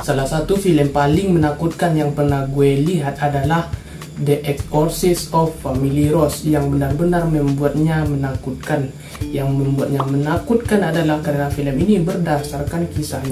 Salah satu film paling menakutkan yang pernah gue lihat adalah The Exorcist of Family Rose, yang benar-benar membuatnya menakutkan. Yang membuatnya menakutkan adalah karena film ini berdasarkan kisah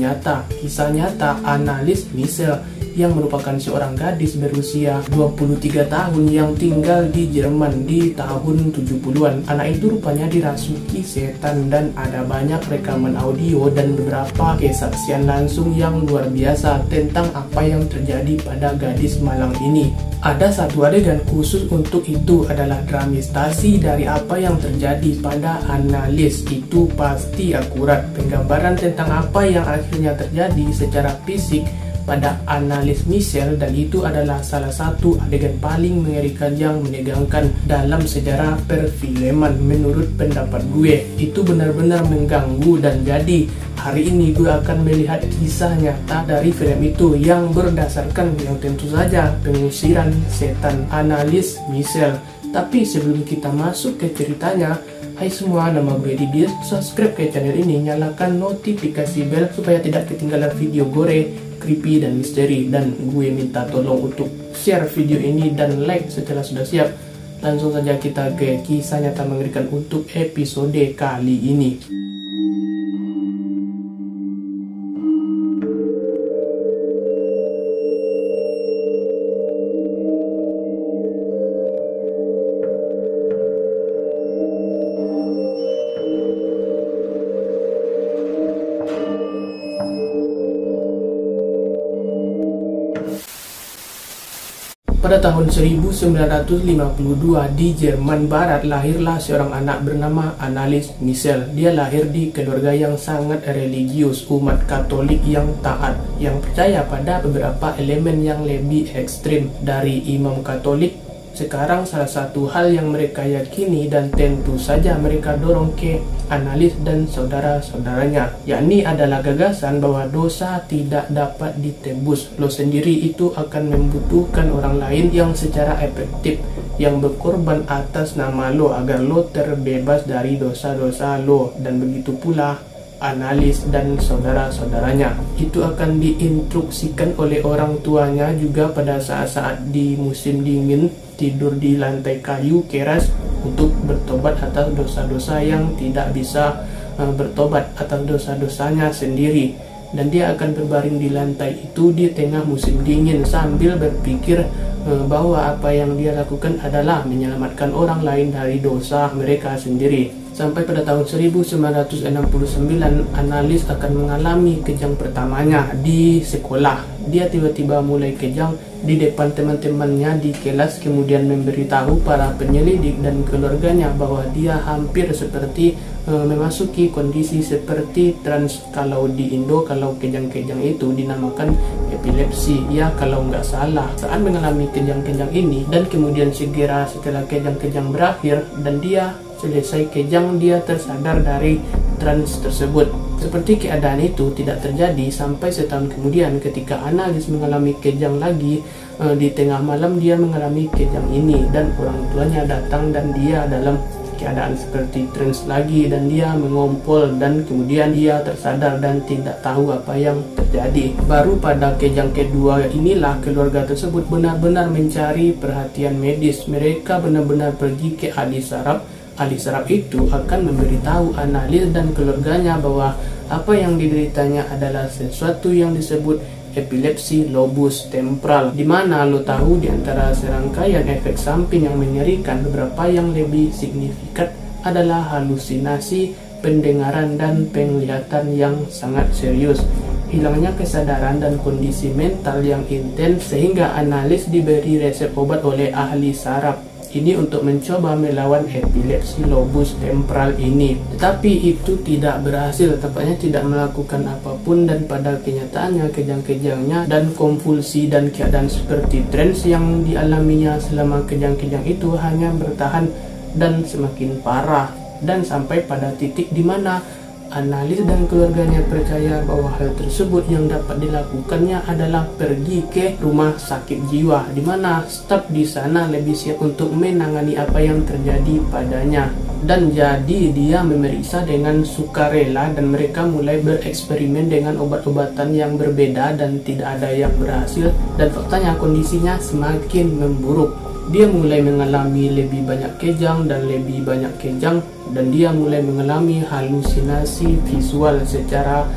nyata Annalise Michel, yang merupakan seorang gadis berusia 23 tahun yang tinggal di Jerman di tahun 70-an. Anak itu rupanya dirasuki setan dan ada banyak rekaman audio dan beberapa kesaksian langsung yang luar biasa tentang apa yang terjadi pada gadis malang ini. Ada satu adegan khusus untuk itu, adalah dramatisi dari apa yang terjadi pada Annalise. Itu pasti akurat. Penggambaran tentang apa yang akhirnya terjadi secara fisik pada Annalise Michel, dan itu adalah salah satu adegan paling mengerikan yang menegangkan dalam sejarah perfilman menurut pendapat gue. Itu benar-benar mengganggu, dan jadi hari ini gue akan melihat kisah nyata dari film itu yang berdasarkan yang tentu saja pengusiran setan Annalise Michel. Tapi sebelum kita masuk ke ceritanya, hai semua, nama gue Didis. Subscribe ke channel ini, nyalakan notifikasi bel supaya tidak ketinggalan video gore, creepy, dan misteri. Dan gue minta tolong untuk share video ini dan like setelah sudah siap. Langsung saja kita ke kisah nyata mengerikan untuk episode kali ini. Pada tahun 1952 di Jerman Barat lahirlah seorang anak bernama Annalise Michel. Dia lahir di keluarga yang sangat religius, umat Katolik yang taat, yang percaya pada beberapa elemen yang lebih ekstrim dari imam Katolik. Sekarang salah satu hal yang mereka yakini dan tentu saja mereka dorong ke Annalise dan saudara-saudaranya, yakni adalah gagasan bahwa dosa tidak dapat ditebus. Lo sendiri itu akan membutuhkan orang lain yang secara efektif, yang berkorban atas nama lo agar lo terbebas dari dosa-dosa lo. Dan begitu pula Annalise dan saudara-saudaranya itu akan diinstruksikan oleh orang tuanya juga pada saat-saat di musim dingin tidur di lantai kayu keras untuk bertobat atas dosa-dosa yang tidak bisa bertobat atas dosa-dosanya sendiri. Dan dia akan berbaring di lantai itu di tengah musim dingin sambil berpikir bahwa apa yang dia lakukan adalah menyelamatkan orang lain dari dosa mereka sendiri. Sampai pada tahun 1969 Annalise akan mengalami kejang pertamanya di sekolah. Dia tiba-tiba mulai kejang di depan teman-temannya di kelas, kemudian memberitahu para penyelidik dan keluarganya bahwa dia hampir seperti memasuki kondisi seperti trans. Kalau di Indo, kalau kejang-kejang itu dinamakan epilepsi ya kalau nggak salah. Saat mengalami kejang-kejang ini dan kemudian segera setelah kejang-kejang berakhir dan dia selesai kejang, dia tersadar dari trans tersebut. Seperti keadaan itu tidak terjadi sampai setahun kemudian ketika Annalise mengalami kejang lagi. Di tengah malam dia mengalami kejang ini dan orang tuanya datang dan dia dalam keadaan seperti trans lagi, dan dia mengompol dan kemudian dia tersadar dan tidak tahu apa yang terjadi. Baru pada kejang kedua inilah keluarga tersebut benar-benar mencari perhatian medis. Mereka benar-benar pergi ke ahli saraf. Ahli saraf itu akan memberitahu Annalise dan keluarganya bahwa apa yang dideritanya adalah sesuatu yang disebut epilepsi lobus temporal, dimana lo tahu di antara serangkaian efek samping yang mengerikan, beberapa yang lebih signifikan adalah halusinasi, pendengaran, dan penglihatan yang sangat serius, hilangnya kesadaran dan kondisi mental yang intens, sehingga Annalise diberi resep obat oleh ahli saraf ini untuk mencoba melawan epilepsi lobus temporal ini. Tetapi itu tidak berhasil, tampaknya tidak melakukan apapun, dan pada kenyataannya kejang-kejangnya dan konvulsi dan keadaan seperti trans yang dialaminya selama kejang-kejang itu hanya bertahan dan semakin parah, dan sampai pada titik di mana Analis dan keluarganya percaya bahwa hal tersebut yang dapat dilakukannya adalah pergi ke rumah sakit jiwa, di mana staf di sana lebih siap untuk menangani apa yang terjadi padanya. Dan jadi dia memeriksa dengan sukarela dan mereka mulai bereksperimen dengan obat-obatan yang berbeda dan tidak ada yang berhasil, dan faktanya kondisinya semakin memburuk. Dia mulai mengalami lebih banyak kejang dan lebih banyak kejang, dan dia mulai mengalami halusinasi visual secara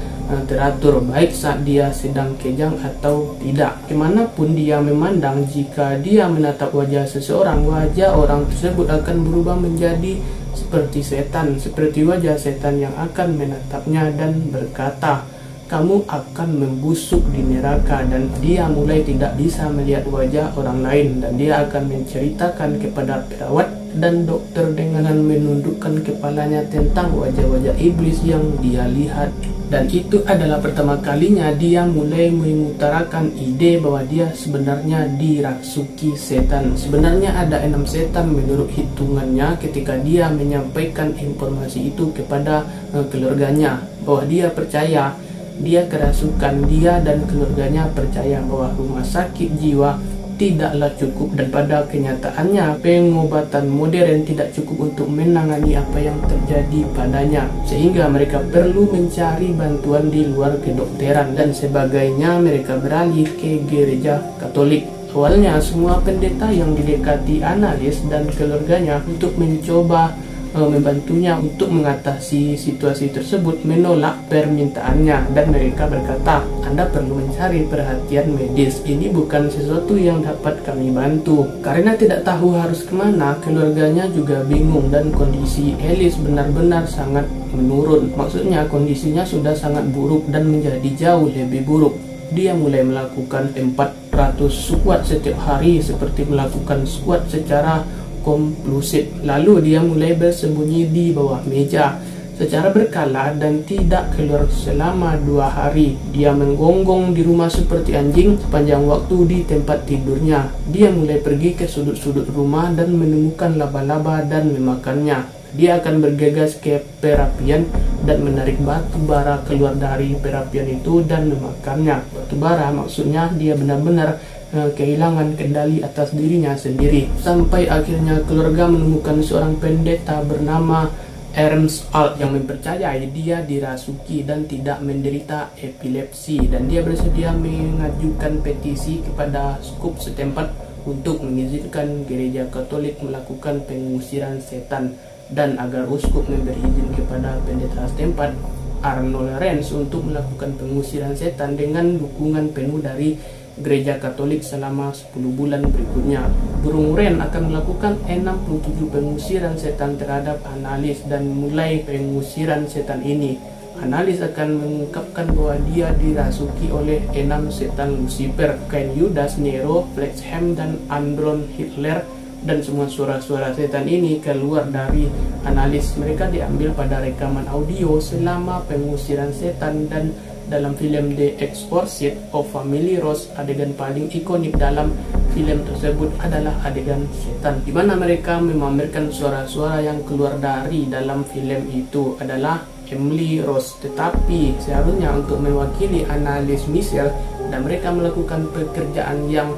teratur, baik saat dia sedang kejang atau tidak. Kemanapun dia memandang, jika dia menatap wajah seseorang, wajah orang tersebut akan berubah menjadi seperti setan, seperti wajah setan yang akan menatapnya dan berkata, "Kamu akan membusuk di neraka." Dan dia mulai tidak bisa melihat wajah orang lain, dan dia akan menceritakan kepada perawat dan dokter dengan menundukkan kepalanya tentang wajah-wajah iblis yang dia lihat. Dan itu adalah pertama kalinya dia mulai mengutarakan ide bahwa dia sebenarnya dirasuki setan. Sebenarnya ada 6 setan menurut hitungannya ketika dia menyampaikan informasi itu kepada keluarganya, bahwa dia percaya dia kerasukan. Dia dan keluarganya percaya bahwa rumah sakit jiwa tidaklah cukup, dan pada kenyataannya pengobatan modern tidak cukup untuk menangani apa yang terjadi padanya, sehingga mereka perlu mencari bantuan di luar kedokteran dan sebagainya. Mereka beralih ke gereja Katolik. Awalnya semua pendeta yang didekati analis dan keluarganya untuk mencoba membantunya untuk mengatasi situasi tersebut menolak permintaannya, dan mereka berkata, "Anda perlu mencari perhatian medis, ini bukan sesuatu yang dapat kami bantu." Karena tidak tahu harus kemana, keluarganya juga bingung, dan kondisi Alice benar-benar sangat menurun. Maksudnya kondisinya sudah sangat buruk dan menjadi jauh lebih buruk. Dia mulai melakukan 400 squat setiap hari, seperti melakukan squat secara kompulsif. Lalu dia mulai bersembunyi di bawah meja secara berkala dan tidak keluar selama 2 hari. Dia menggonggong di rumah seperti anjing sepanjang waktu di tempat tidurnya. Dia mulai pergi ke sudut-sudut rumah dan menemukan laba-laba dan memakannya. Dia akan bergegas ke perapian dan menarik batu bara keluar dari perapian itu dan memakannya. Batu bara maksudnya dia benar-benar kehilangan kendali atas dirinya sendiri. Sampai akhirnya keluarga menemukan seorang pendeta bernama Ernst Alt yang mempercayai dia dirasuki dan tidak menderita epilepsi, dan dia bersedia mengajukan petisi kepada skup setempat untuk mengizinkan gereja Katolik melakukan pengusiran setan, dan agar uskup memberi izin kepada pendeta setempat Arnold Renz untuk melakukan pengusiran setan dengan dukungan penuh dari gereja Katolik selama 10 bulan berikutnya. Burung Ren akan melakukan 67 pengusiran setan terhadap analis, dan mulai pengusiran setan ini, analis akan mengungkapkan bahwa dia dirasuki oleh 6 setan Lucifer, Kain Yudas, Nero, Fletchham, dan Andron Hitler. Dan semua suara-suara setan ini keluar dari analis. Mereka diambil pada rekaman audio selama pengusiran setan, dan dalam film The Exorcist of Family Rose, adegan paling ikonik dalam film tersebut adalah adegan setan, di mana mereka memamerkan suara-suara yang keluar dari dalam film itu adalah Emily Rose. Tetapi seharusnya untuk mewakili analis Michelle, dan mereka melakukan pekerjaan yang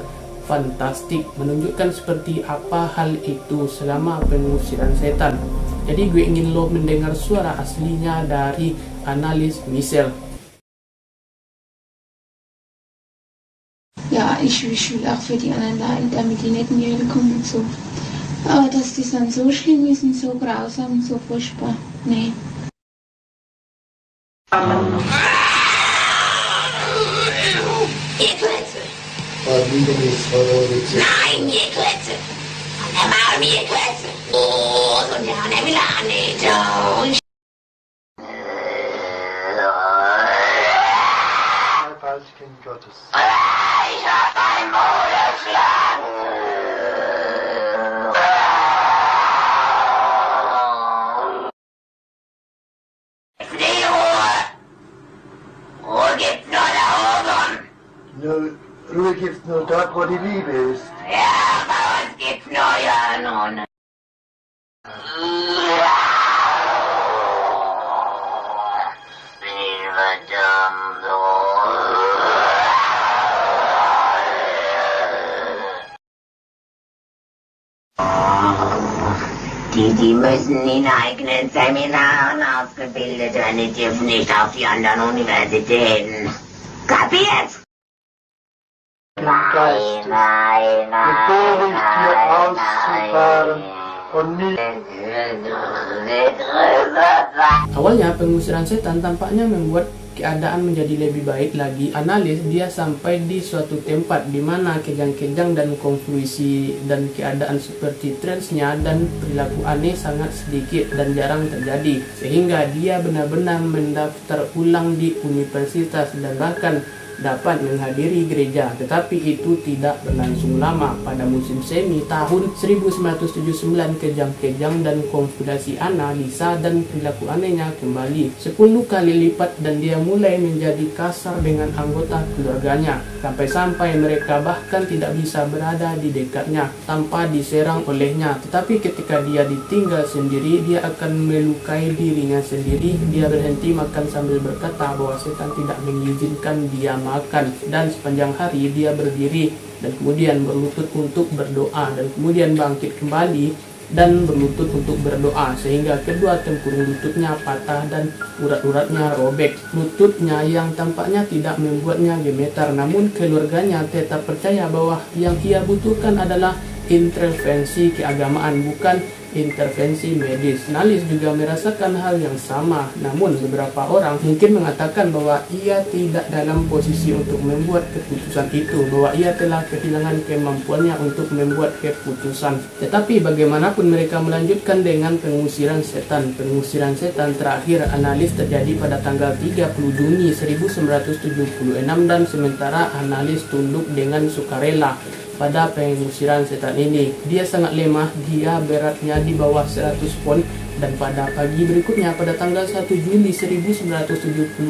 fantastik, menunjukkan seperti apa hal itu selama pengusiran setan. Jadi gue ingin lo mendengar suara aslinya dari analis Michelle. Ja, ich will auch für die anderen Leute, damit die nicht in die Hölle kommen und so. Aber dass das dann so schlimm ist und so grausam und so furchtbar, nee. Ekleze. Nein, Ekleze. Und der Maul mir Ekleze. Oh, und der Hanne will auch nicht. Oh, Kind Gottes. ich hab dein Maul erschlagen. Die Ruhe. Ruhe gibt's nur da oben. Ruhe gibt's nur dort, wo die Liebe ist. Ja, bei uns gibt's nur ja nun. Die müssen in eigenen Seminaren ausgebildet werden, die dürfen nicht auf die anderen Universitäten. Kapiert? Geist geboren, hier auszufahren und nicht. Awalnya pengusiran setan tampaknya membuat keadaan menjadi lebih baik lagi. Analis dia sampai di suatu tempat di mana kejang-kejang dan konflusi dan keadaan seperti transnya dan perilaku aneh sangat sedikit dan jarang terjadi, sehingga dia benar-benar mendaftar ulang di universitas dan bahkan dapat menghadiri gereja. Tetapi itu tidak berlangsung lama. Pada musim semi tahun 1979, kejang-kejang dan konfrontasi analisa dan perilaku anehnya kembali 10 kali lipat, dan dia mulai menjadi kasar dengan anggota keluarganya, sampai-sampai mereka bahkan tidak bisa berada di dekatnya tanpa diserang olehnya. Tetapi ketika dia ditinggal sendiri, dia akan melukai dirinya sendiri. Dia berhenti makan sambil berkata bahwa setan tidak mengizinkan dia makan, dan sepanjang hari dia berdiri dan kemudian berlutut untuk berdoa, dan kemudian bangkit kembali dan berlutut untuk berdoa, sehingga kedua tempurung lututnya patah dan urat-uratnya robek. Lututnya yang tampaknya tidak membuatnya gemetar, namun keluarganya tetap percaya bahwa yang ia butuhkan adalah intervensi keagamaan, bukan intervensi medis. Analis juga merasakan hal yang sama, namun beberapa orang mungkin mengatakan bahwa ia tidak dalam posisi untuk membuat keputusan itu, bahwa ia telah kehilangan kemampuannya untuk membuat keputusan. Tetapi bagaimanapun mereka melanjutkan dengan pengusiran setan. Pengusiran setan terakhir analis terjadi pada tanggal 30 Juni 1976, dan sementara analis tunduk dengan sukarela pada pengusiran setan ini. Dia sangat lemah, dia beratnya di bawah 100 pon, dan pada pagi berikutnya pada tanggal 1 Juli 1976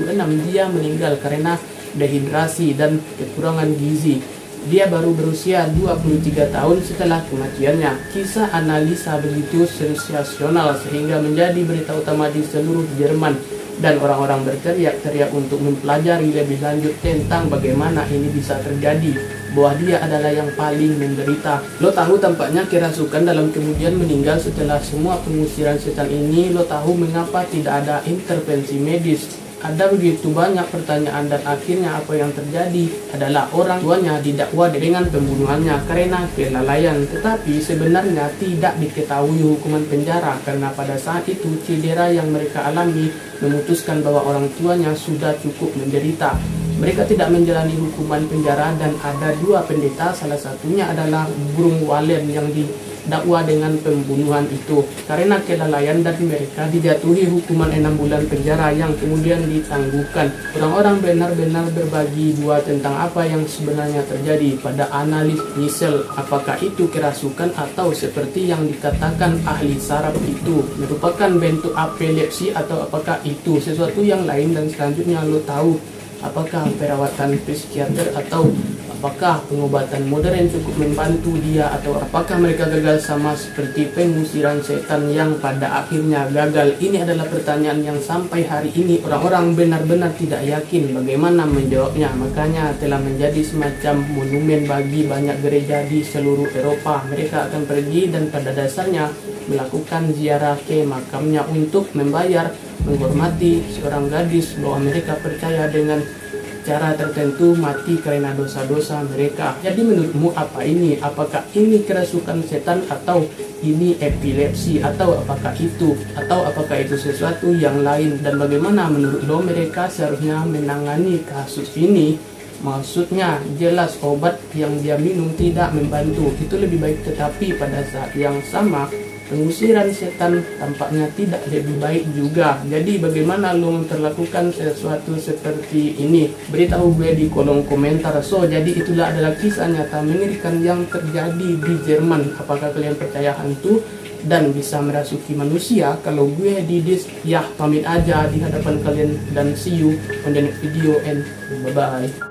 dia meninggal karena dehidrasi dan kekurangan gizi. Dia baru berusia 23 tahun setelah kematiannya. Kisah analisa begitu sensasional sehingga menjadi berita utama di seluruh Jerman, dan orang-orang berteriak-teriak untuk mempelajari lebih lanjut tentang bagaimana ini bisa terjadi, bahwa dia adalah yang paling menderita. Lo tahu tampaknya kerasukan dalam kemudian meninggal setelah semua pengusiran setan ini. Lo tahu mengapa tidak ada intervensi medis? Ada begitu banyak pertanyaan, dan akhirnya apa yang terjadi adalah orang tuanya didakwa dengan pembunuhannya karena kelalaian. Tetapi sebenarnya tidak diketahui hukuman penjara, karena pada saat itu cedera yang mereka alami memutuskan bahwa orang tuanya sudah cukup menderita. Mereka tidak menjalani hukuman penjara, dan ada dua pendeta, salah satunya adalah burung walet yang didakwa dengan pembunuhan itu karena kelalaian, dan mereka dijatuhi hukuman 6 bulan penjara yang kemudian ditangguhkan. Orang-orang benar-benar berbagi dua tentang apa yang sebenarnya terjadi pada analis Michel. Apakah itu kerasukan atau seperti yang dikatakan ahli saraf itu merupakan bentuk epilepsi, atau apakah itu sesuatu yang lain? Dan selanjutnya lo tahu apakah perawatan psikiater atau apakah pengobatan modern cukup membantu dia, atau apakah mereka gagal sama seperti pengusiran setan yang pada akhirnya gagal? Ini adalah pertanyaan yang sampai hari ini orang-orang benar-benar tidak yakin bagaimana menjawabnya. Makanya telah menjadi semacam monumen bagi banyak gereja di seluruh Eropa. Mereka akan pergi dan pada dasarnya melakukan ziarah ke makamnya untuk membayar menghormati seorang gadis bahwa mereka percaya dengan cara tertentu mati karena dosa-dosa mereka. Jadi menurutmu apa ini? Apakah ini kerasukan setan, atau ini epilepsi, atau apakah itu sesuatu yang lain? Dan bagaimana menurut lo mereka seharusnya menangani kasus ini? Maksudnya jelas obat yang dia minum tidak membantu, itu lebih baik. Tetapi pada saat yang sama pengusiran setan tampaknya tidak lebih baik juga. Jadi bagaimana lo memperlakukan sesuatu seperti ini? Beritahu gue di kolom komentar. Jadi itulah adalah kisah nyata mengerikan yang terjadi di Jerman. Apakah kalian percaya hantu dan bisa merasuki manusia? Kalau gue Didis ya pamit aja di hadapan kalian, dan see you on the next video and bye bye.